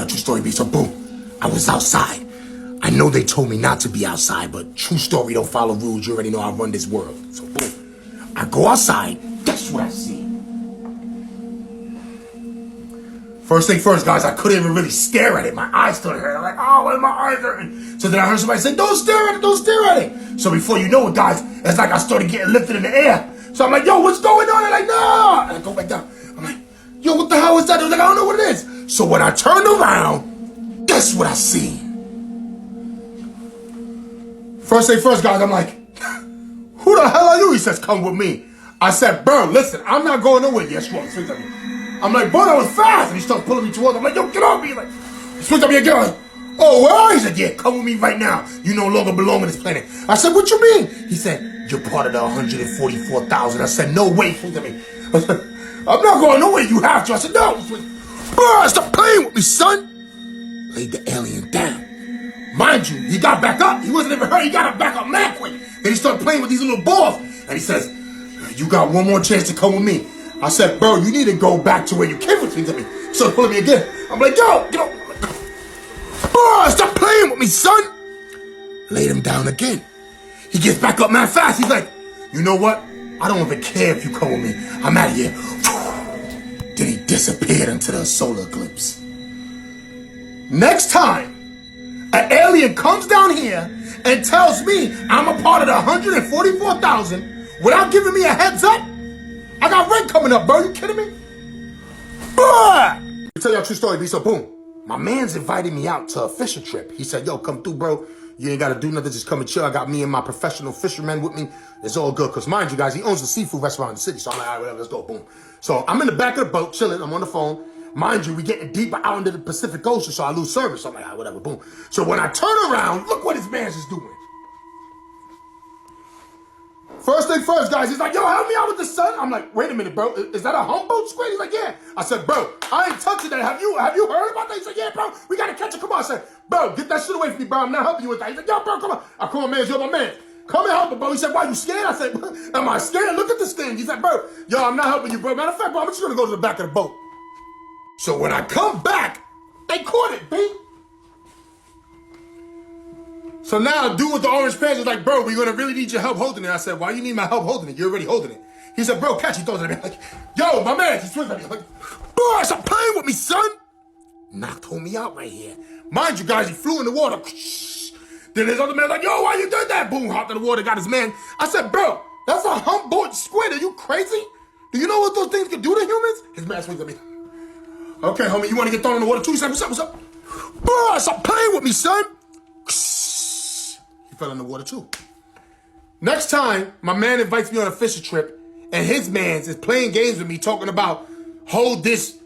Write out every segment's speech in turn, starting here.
y'all true story, B. So boom, I was outside. I know they told me not to be outside, but true story, don't follow rules. You already know I run this world. So boom, I go outside. Guess what I see? First thing first, guys, I couldn't even really stare at it. My eyes started hurting. I'm like, oh, why are my eyes hurting? So then I heard somebody say, don't stare at it, don't stare at it. So before you know it, guys, it's like I started getting lifted in the air. So I'm like, yo, what's going on? They're like, no. And I go back down. I'm like, yo, what the hell is that? They're like, I don't know what it is. So when I turned around, guess what I see? First thing first, guys, I'm like, who the hell are you? He says, come with me. I said, bro, listen, I'm not going nowhere. Yes, you are. I'm like, bro, that was fast. And he starts pulling me towards him. I'm like, yo, get off me. Like, he swings at me again. Like, oh, where are you? He said, yeah, come with me right now. You no longer belong on this planet. I said, what you mean? He said, you're part of the 144,000. I said, no way. He swings at me. I said, I'm not going nowhere. You have to. I said, no. Bro, stop playing with me, son. Laid the alien down. Mind you, he got back up. He wasn't even hurt. He got back up mad quick. Then he started playing with these little balls. And he says, you got one more chance to come with me. I said, bro, you need to go back to where you came with me. He started pulling me again. I'm like, yo, get up. Bro, stop playing with me, son. Laid him down again. He gets back up mad fast. He's like, you know what? I don't even care if you come with me. I'm out of here. Then he disappeared into the solar eclipse. Next time, an alien comes down here and tells me I'm a part of the 144,000 without giving me a heads up, I got rent coming up, bro. You kidding me? Let me tell y'all a true story, B. So boom, my man's invited me out to a fishing trip. He said, yo, come through, bro. You ain't got to do nothing. Just come and chill. I got me and my professional fishermen with me. It's all good. Because mind you guys, he owns a seafood restaurant in the city. So I'm like, all right, whatever, let's go. Boom. So I'm in the back of the boat, chilling. I'm on the phone. Mind you, we getting deeper out into the Pacific Ocean, so I lose service. So I'm like, all right, whatever, boom. So when I turn around, look what his man's is doing. First thing first, guys, he's like, yo, help me out with the sun. I'm like, wait a minute, bro. Is that a humboldt squid? He's like, yeah. I said, bro, I ain't touching that. Have you heard about that? He said, yeah, bro, we got to catch it. Come on. I said, bro, get that shit away from me, bro. I'm not helping you with that. He's like, yo, bro, come on. I call my man, you're my man. Come and help me, bro. He said, why, you scared? I said, am I scared? Look at this thing. He said, bro, yo, I'm not helping you, bro. Matter of fact, bro, I'm just going to go to the back of the boat. So when I come back, they caught it, B. So now a dude with the orange pants is like, bro, we're going to really need your help holding it. I said, why you need my help holding it? You're already holding it. He said, bro, catch. He throws it at me. Like, yo, my man. He swings at me. Like, bro, stop playing with me, son. Knocked me out right here. Mind you, guys, he flew in the water. Then his other man's like, yo, why you did that? Boom, hopped in the water, got his man. I said, bro, that's a humboldt squid. Are you crazy? Do you know what those things can do to humans? His man swings at me. Okay, homie, you want to get thrown in the water too? He said, what's up? Bro, stop playing with me, son. He fell in the water too. Next time, my man invites me on a fishing trip, and his man's is playing games with me, talking about hold this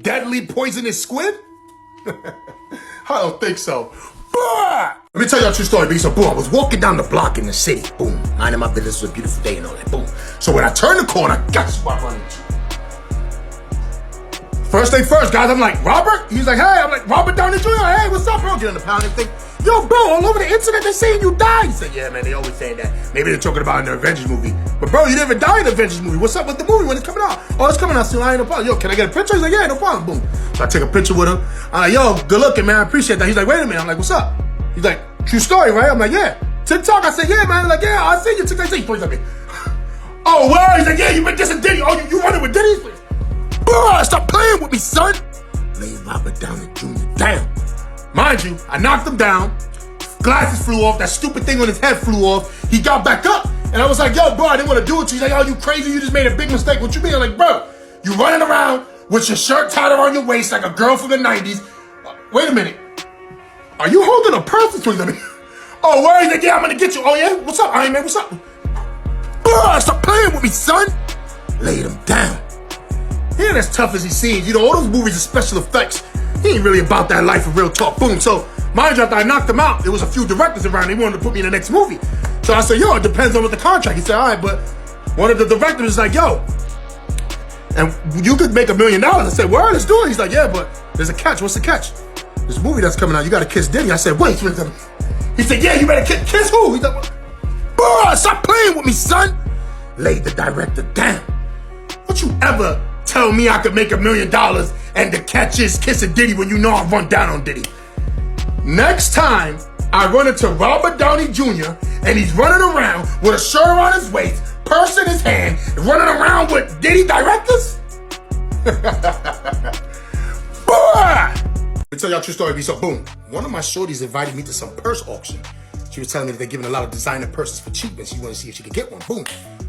deadly poisonous squid. I don't think so. Let me tell y'all a true story, B. So boom, I was walking down the block in the city. Boom, minding my business. It was a beautiful day and all that. Boom. So when I turned the corner, guess what I run into? First thing first, guys, I'm like, Robert? He's like, hey. I'm like, Robert Downey Jr. Hey, what's up, bro? Get on the pound and think, yo, bro, all over the internet, they're saying you died. He said, yeah, man, they always saying that. Maybe they're talking about it in the Avengers movie. But, bro, you didn't even die in the Avengers movie. What's up with the movie when it's coming out? Oh, it's coming out soon. I ain't no problem. Yo, can I get a picture? He's like, yeah, no problem. Boom. So I take a picture with him. I'm like, yo, good looking, man. I appreciate that. He's like, wait a minute. I'm like, what's up? He's like, true story, right? I'm like, yeah. TikTok? I said, yeah, man. I'm like, yeah, I see you. TikTok. He points at me. Oh, well, he's like, yeah, you been dissing Diddy. Oh, you running with Diddy? Bro, stop playing with me, son. Lay Robert Downey Jr. down. Mind you, I knocked him down. Glasses flew off. That stupid thing on his head flew off. He got back up. And I was like, yo, bro, I didn't want to do it to you. He's like, oh, you crazy? You just made a big mistake. What you mean? I'm like, bro, you running around with your shirt tied around your waist like a girl from the 90s. Wait a minute. Are you holding a purse? He's like, oh, where is it? Yeah, I'm going to get you. Oh, yeah? What's up, Iron Man? What's up? Bro, stop playing with me, son. Laid him down. He ain't as tough as he seems. You know, all those movies are special effects. He ain't really about that life of real talk. Boom. So, mind you, after I knocked him out, there was a few directors around. They wanted to put me in the next movie. So I said, yo, it depends on what the contract. He said, all right, but one of the directors was like, yo, and you could make $1 million. I said, word, let's do it. He's like, yeah, but there's a catch. What's the catch? This movie that's coming out, you got to kiss Diddy. I said, wait. He said, yeah, you better kiss who? He's like, bro, stop playing with me, son. Laid the director down. Don't you ever tell me I could make $1 million and the catch is kissing Diddy when you know I run down on Diddy. Next time I run into Robert Downey Jr. and he's running around with a shirt around his waist, purse in his hand, running around with Diddy directors. Let me tell y'all a true story. So boom, one of my shorties invited me to some purse auction. She was telling me that they're giving a lot of designer purses for cheap and she wanted to see if she could get one. Boom.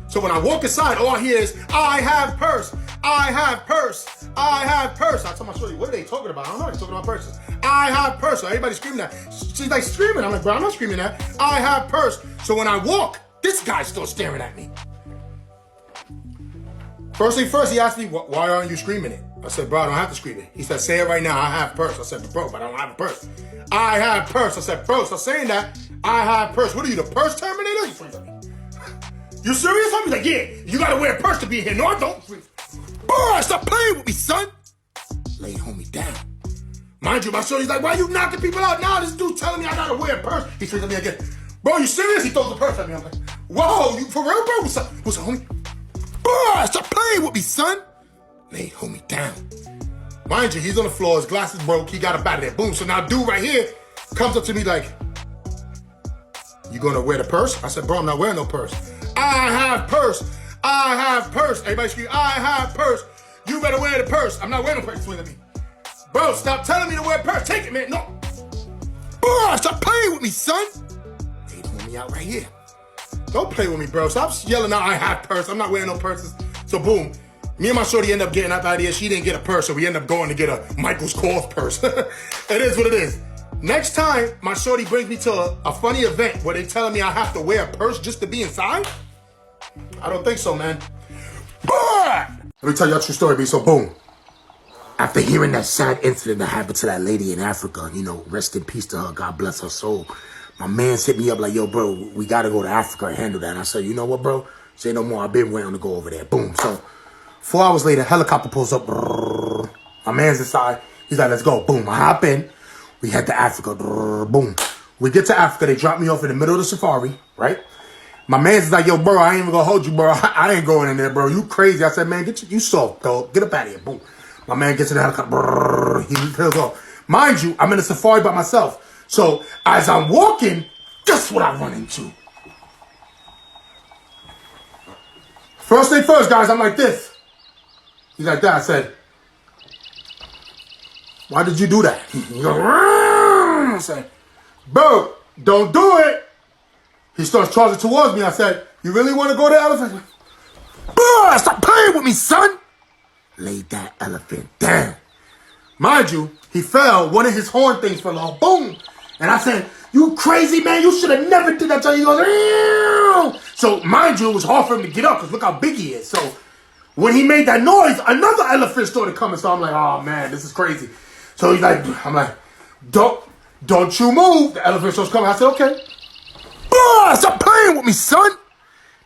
So when I walk inside, all I hear is, I have purse, I have purse, I have purse. I told my shorty, what are they talking about? I don't know, they're talking about purses. I have purse. So everybody's screaming that. She's like screaming. I'm like, bro, I'm not screaming that. I have purse. So when I walk, this guy's still staring at me. First thing first, he asked me, why aren't you screaming it? I said, bro, I don't have to scream it. He said, say it right now, I have purse. I said, bro, but I don't have a purse. I have purse. I said, bro, stop saying that. I have purse. What are you, the purse terminator? You serious? I'm like, yeah, you gotta wear a purse to be here. No, I don't. Boy, stop playing with me, son. Lay homie down. Mind you, my shorty's like, why you knocking people out now? This dude telling me I gotta wear a purse. He swings at me again. Bro, you serious? He throws the purse at me. I'm like, whoa, you for real, bro? What's up, homie? Boy, stop playing with me, son. Lay homie down. Mind you, he's on the floor, his glasses broke, he got up out of there. Boom. So now dude right here comes up to me like, you gonna wear the purse? I said, bro, I'm not wearing no purse. I have purse. I have purse. Everybody scream, I have purse. You better wear the purse. I'm not wearing no purse. Swing at me. Bro, stop telling me to wear a purse. Take it, man. No. Bro, stop playing with me, son. They pull me out right here. Don't play with me, bro. Stop yelling out, I have purse. I'm not wearing no purses. So boom. Me and my shorty end up getting out of here. She didn't get a purse, so we end up going to get a Michael's Kors purse. It is what it is. Next time, my shorty brings me to a funny event where they telling me I have to wear a purse just to be inside. I don't think so, man. Let me tell you a true story, B. So boom. After hearing that sad incident that happened to that lady in Africa, you know, rest in peace to her, God bless her soul. My man hit me up like, yo, bro, we got to go to Africa and handle that. And I said, you know what, bro? Say no more. I've been waiting to go over there. Boom. So 4 hours later, helicopter pulls up. My man's inside. He's like, let's go. Boom. I hop in. We head to Africa. Boom. We get to Africa. They drop me off in the middle of the safari, right? My man's like, yo, bro, I ain't even gonna hold you, bro. I ain't going in there, bro. You crazy. I said, man, you soft, dog. Get up out of here. Boom. My man gets in the helicopter. He peels off. Mind you, I'm in a safari by myself. So as I'm walking, guess what I run into? First thing first, guys, I'm like this. He's like that. I said, why did you do that? He goes, I said, bro, don't do it. He starts charging towards me. I said, you really want to go to the elephant? Bro, stop playing with me, son. Laid that elephant down. Mind you, he fell. One of his horn things fell off. Boom. And I said, you crazy, man. You should have never did that. He goes, ew. So mind you, it was hard for him to get up because look how big he is. So when he made that noise, another elephant started coming. So I'm like, oh, man, this is crazy. So he's like, I'm like, don't you move. The elephant starts coming. I said, okay. Stop playing with me, son.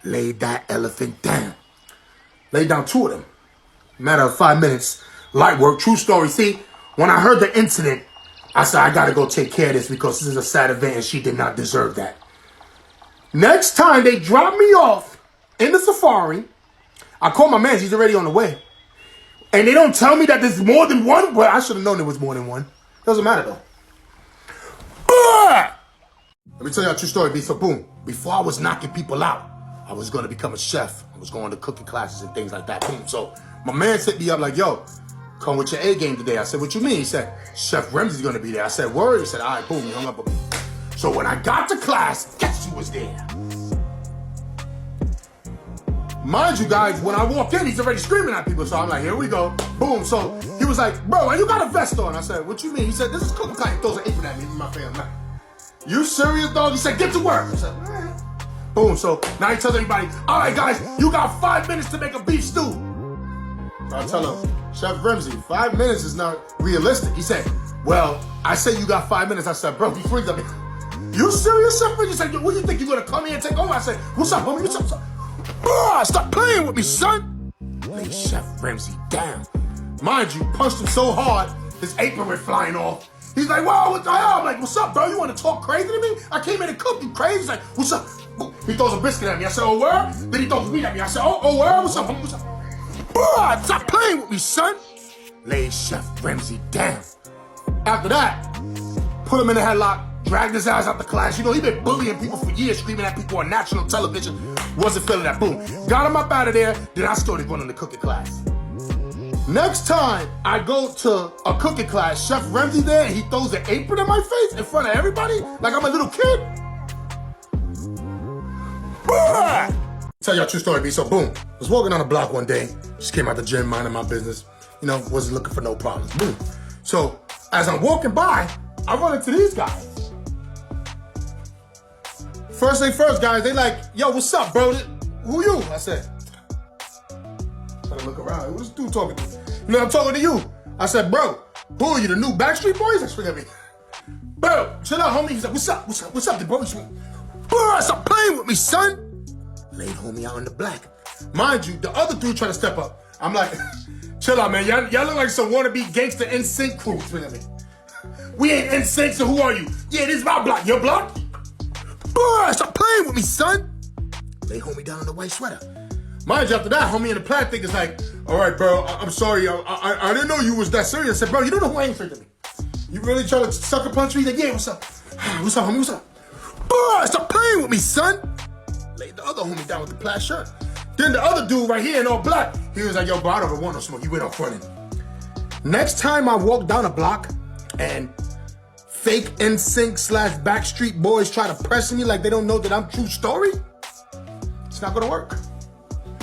Laid that elephant down. Laid down 2 of them. Matter of 5 minutes. Light work. True story. See, when I heard the incident, I said, I got to go take care of this because this is a sad event and she did not deserve that. Next time they drop me off in the safari, I call my man. He's already on the way. And they don't tell me that there's more than one. Well, I should have known there was more than one. Doesn't matter, though. Let me tell you a true story, B. So boom, before I was knocking people out, I was going to become a chef. I was going to cooking classes and things like that. Boom. So my man hit me up like, yo, come with your A game today. I said, what you mean? He said, Chef Ramsay's going to be there. I said, word? He said, all right, boom. He hung up with me. So when I got to class, guess who was there? Mind you guys, when I walk in, he's already screaming at people. So I'm like, here we go. Boom. So he was like, bro, why you got a vest on? I said, what you mean? He said, this is cooking class. He throws an apron at me and my family. You serious, dog? He said, get to work. I said, all right. Boom. So now he tells everybody, all right, guys, you got 5 minutes to make a beef stew. So I tell him, Chef Ramsay, 5 minutes is not realistic. He said, well, I say you got 5 minutes. I said, bro, he freaked up. You serious, Chef Ramsay? He said, what do you think? You going to come here and take over? I said, what's up, homie? What's up? Stop playing with me, son. Lay Chef Ramsay down. Mind you, punched him so hard, his apron went flying off. He's like, whoa, what the hell? I'm like, what's up, bro? You want to talk crazy to me? I came in to cook. You crazy? He's like, what's up? He throws a biscuit at me. I said, oh, word? Then he throws meat at me. I said, oh, word? What's up? What's up? Boy, stop playing with me, son. Laid Chef Ramsay down. After that, put him in the headlock, dragged his ass out the class. You know, he been bullying people for years, screaming at people on national television. Wasn't feeling that. Boom. Got him up out of there. Then I started going in the cooking class. Next time I go to a cooking class, Chef Ramsay there, and he throws an apron in my face in front of everybody, like I'm a little kid. Tell y'all a true story, B. So boom, I was walking on the block one day, just came out the gym, minding my business. You know, wasn't looking for no problems. Boom. So as I'm walking by, I run into these guys. First thing first, guys, they like, yo, what's up, bro? Who you? I said, trying to look around. Who's this dude talking to? You know, I'm talking to you. I said, bro, who are you, the new Backstreet Boys? That's what I mean. Bro, chill out, homie. He's like, what's up? What's up, bro? Bro, stop playing with me, son. Laid homie out in the black. Mind you, the other dude trying to step up. I'm like, chill out, man. Y'all look like some wannabe gangster NSYNC crew. We ain't NSYNC, so who are you? Yeah, this is my block. Your block? Boy, stop playing with me, son. Lay homie down in the white sweater. Mind you, after that, homie in the black thing is like, all right, bro, I'm sorry. I didn't know you was that serious. I said, bro, you don't know who I ain't afraid of me. You really trying to sucker punch me? He's like, yeah, what's up? What's up, homie? What's up? Boy, stop playing with me, son. Laid the other homie down with the plaid shirt. Then the other dude right here in all black, he was like, yo, bro, I don't want no smoke. He went up front. Next time I walk down a block and fake NSYNC / Backstreet Boys try to press me like they don't know that I'm true story, it's not gonna work.